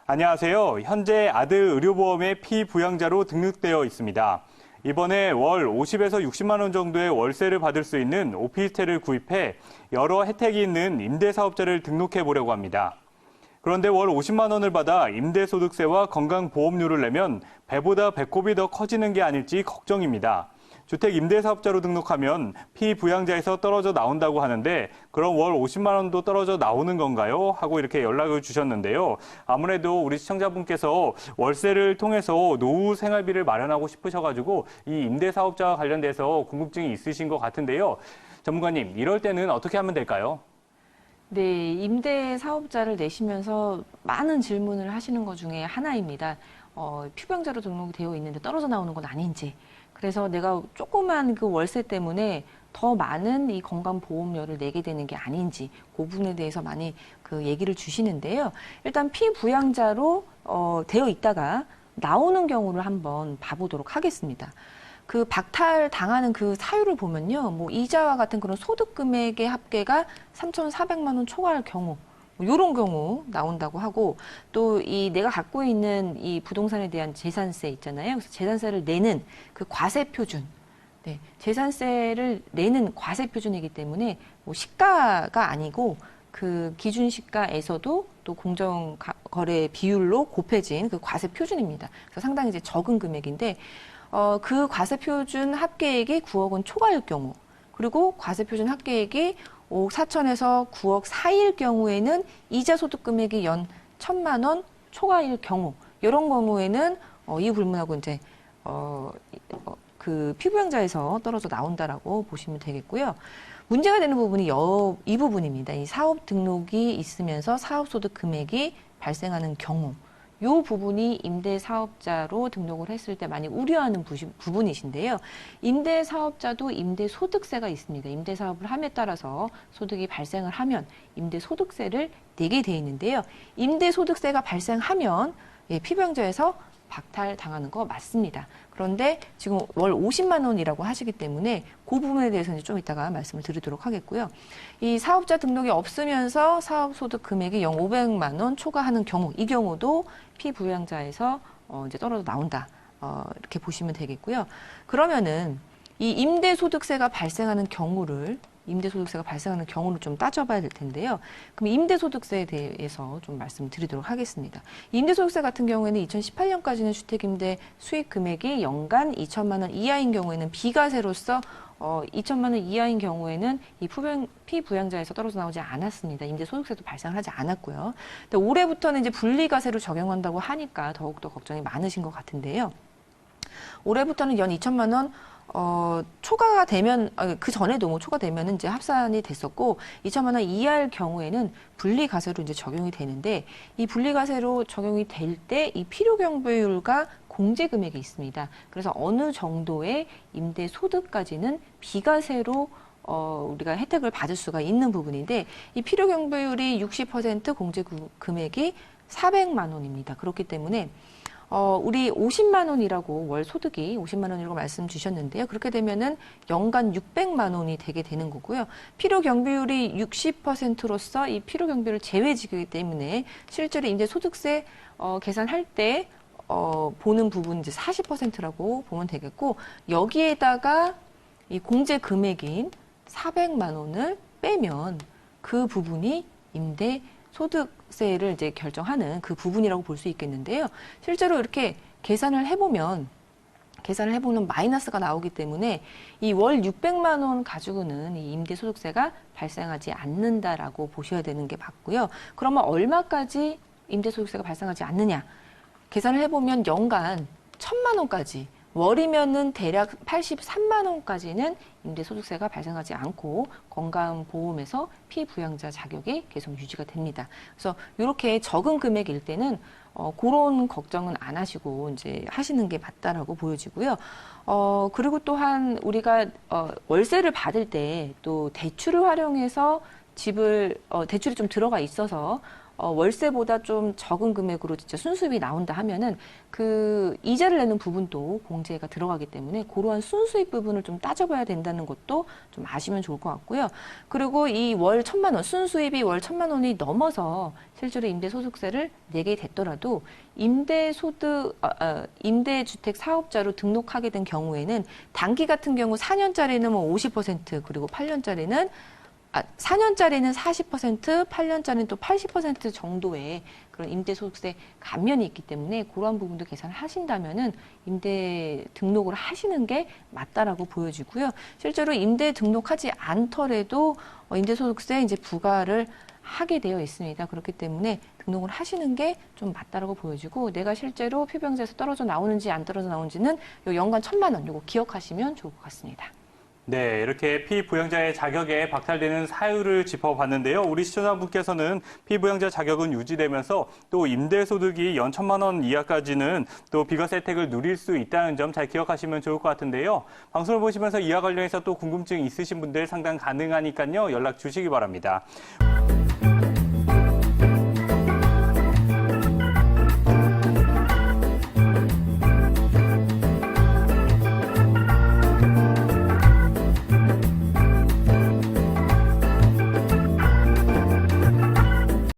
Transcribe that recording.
안녕하세요. 현재 아드 의료보험의 피부양자로 등록되어 있습니다. 이번에 월 50에서 60만 원 정도의 월세를 받을 수 있는 오피스텔을 구입해 여러 혜택이 있는 임대사업자를 등록해 보려고 합니다. 그런데 월 50만 원을 받아 임대소득세와 건강보험료를 내면 배보다 배꼽이 더 커지는 게 아닐지 걱정입니다. 주택 임대사업자로 등록하면 피부양자에서 떨어져 나온다고 하는데 그럼 월 50만 원도 떨어져 나오는 건가요? 하고 이렇게 연락을 주셨는데요. 아무래도 우리 시청자분께서 월세를 통해서 노후 생활비를 마련하고 싶으셔가지고 이 임대사업자와 관련돼서 궁금증이 있으신 것 같은데요. 전문가님, 이럴 때는 어떻게 하면 될까요? 네, 임대 사업자를 내시면서 많은 질문을 하시는 것 중에 하나입니다. 피부양자로 등록이 되어 있는데 떨어져 나오는 건 아닌지. 그래서 내가 조그만 그 월세 때문에 더 많은 이 건강보험료를 내게 되는 게 아닌지 그 부분에 대해서 많이 그 얘기를 주시는데요. 일단 피부양자로 되어 있다가 나오는 경우를 한번 봐보도록 하겠습니다. 그 박탈 당하는 그 사유를 보면요. 뭐 이자와 같은 그런 소득 금액의 합계가 3,400만 원 초과할 경우 이런 경우 나온다고 하고 또 이 내가 갖고 있는 이 부동산에 대한 재산세 있잖아요. 그래서 재산세를 내는 그 과세 표준. 네, 재산세를 내는 과세 표준이기 때문에 뭐 시가가 아니고 그 기준 시가에서도 또 공정거래 비율로 곱해진 그 과세 표준입니다. 그래서 상당히 이제 적은 금액인데 그 과세 표준 합계액이 9억 원 초과일 경우 그리고 과세 표준 합계액이 5억 4천에서 9억 사이일 경우에는 이자 소득 금액이 연 1,000만 원 초과일 경우 이런 경우에는 이 불문하고 이제 그 피부양자에서 떨어져 나온다라고 보시면 되겠고요. 문제가 되는 부분이 이 부분입니다. 이 사업 등록이 있으면서 사업 소득 금액이 발생하는 경우. 이 부분이 임대사업자로 등록을 했을 때 많이 우려하는 부분이신데요. 임대사업자도 임대소득세가 있습니다. 임대사업을 함에 따라서 소득이 발생을 하면 임대소득세를 내게 돼 있는데요. 임대소득세가 발생하면 피부양자에서 박탈당하는 거 맞습니다. 그런데 지금 월 50만 원이라고 하시기 때문에 그 부분에 대해서는 좀 이따가 말씀을 드리도록 하겠고요. 이 사업자 등록이 없으면서 사업소득 금액이 연 500만 원 초과하는 경우, 이 경우도 피부양자에서 이제 떨어져 나온다. 이렇게 보시면 되겠고요. 그러면은 이 임대소득세가 발생하는 경우를 좀 따져봐야 될 텐데요. 그럼 임대소득세에 대해서 좀 말씀드리도록 하겠습니다. 임대소득세 같은 경우에는 2018년까지는 주택임대 수익 금액이 연간 2천만 원 이하인 경우에는 비과세로서 2천만 원 이하인 경우에는 이 피부양자에서 떨어져 나오지 않았습니다. 임대소득세도 발생하지 않았고요. 근데 올해부터는 이제 분리과세로 적용한다고 하니까 더욱더 걱정이 많으신 것 같은데요. 올해부터는 연 2천만 원 초과가 되면 그 전에도 뭐 초과되면은 이제 합산이 됐었고 2천만 원 이하일 경우에는 분리과세로 이제 적용이 되는데 이 분리과세로 적용이 될 때 이 필요경비율과 공제금액이 있습니다. 그래서 어느 정도의 임대 소득까지는 비과세로 우리가 혜택을 받을 수가 있는 부분인데 이 필요경비율이 60% 공제금액이 400만 원입니다. 그렇기 때문에 우리 50만 원이라고 월 소득이 50만 원이라고 말씀 주셨는데요. 그렇게 되면은 연간 600만 원이 되게 되는 거고요. 필요 경비율이 60%로서 이 필요 경비율을 제외지기 때문에 실제로 임대 소득세 계산할 때 보는 부분 이제 40%라고 보면 되겠고 여기에다가 이 공제 금액인 400만 원을 빼면 그 부분이 임대 소득세를 이제 결정하는 그 부분이라고 볼 수 있겠는데요. 실제로 이렇게 계산을 해보면 마이너스가 나오기 때문에 이 월 600만 원 가지고는 이 임대소득세가 발생하지 않는다라고 보셔야 되는 게 맞고요. 그러면 얼마까지 임대소득세가 발생하지 않느냐? 계산을 해보면 연간 1,000만 원까지 월이면은 대략 83만 원까지는 임대소득세가 발생하지 않고 건강보험에서 피부양자 자격이 계속 유지가 됩니다. 그래서 이렇게 적은 금액일 때는 그런 걱정은 안 하시고 이제 하시는 게 맞다라고 보여지고요. 그리고 또한 우리가 월세를 받을 때 또 대출을 활용해서 집을 대출이 좀 들어가 있어서 월세보다 좀 적은 금액으로 진짜 순수입이 나온다 하면은 그 이자를 내는 부분도 공제가 들어가기 때문에 그러한 순수입 부분을 좀 따져봐야 된다는 것도 좀 아시면 좋을 것 같고요. 그리고 이 월 1,000만 원, 순수입이 월 1,000만 원이 넘어서 실제로 임대소득세를 내게 됐더라도 임대주택 사업자로 등록하게 된 경우에는 단기 같은 경우 4년짜리는 뭐 50% 그리고 4년짜리는 40%, 8년짜리는 또 80% 정도의 그런 임대소득세 감면이 있기 때문에 그러한 부분도 계산을 하신다면은 임대 등록을 하시는 게 맞다라고 보여지고요. 실제로 임대 등록하지 않더라도 임대소득세 이제 부과를 하게 되어 있습니다. 그렇기 때문에 등록을 하시는 게 좀 맞다라고 보여지고 내가 실제로 표병자에서 떨어져 나오는지 안 떨어져 나오는지는 요 연간 1,000만 원 요거 기억하시면 좋을 것 같습니다. 네, 이렇게 피부양자의 자격에 박탈되는 사유를 짚어봤는데요. 우리 시청자분께서는 피부양자 자격은 유지되면서 또 임대소득이 연 1,000만 원 이하까지는 또 비과세 혜택을 누릴 수 있다는 점 잘 기억하시면 좋을 것 같은데요. 방송을 보시면서 이와 관련해서 또 궁금증 있으신 분들 상담 가능하니까요. 연락 주시기 바랍니다.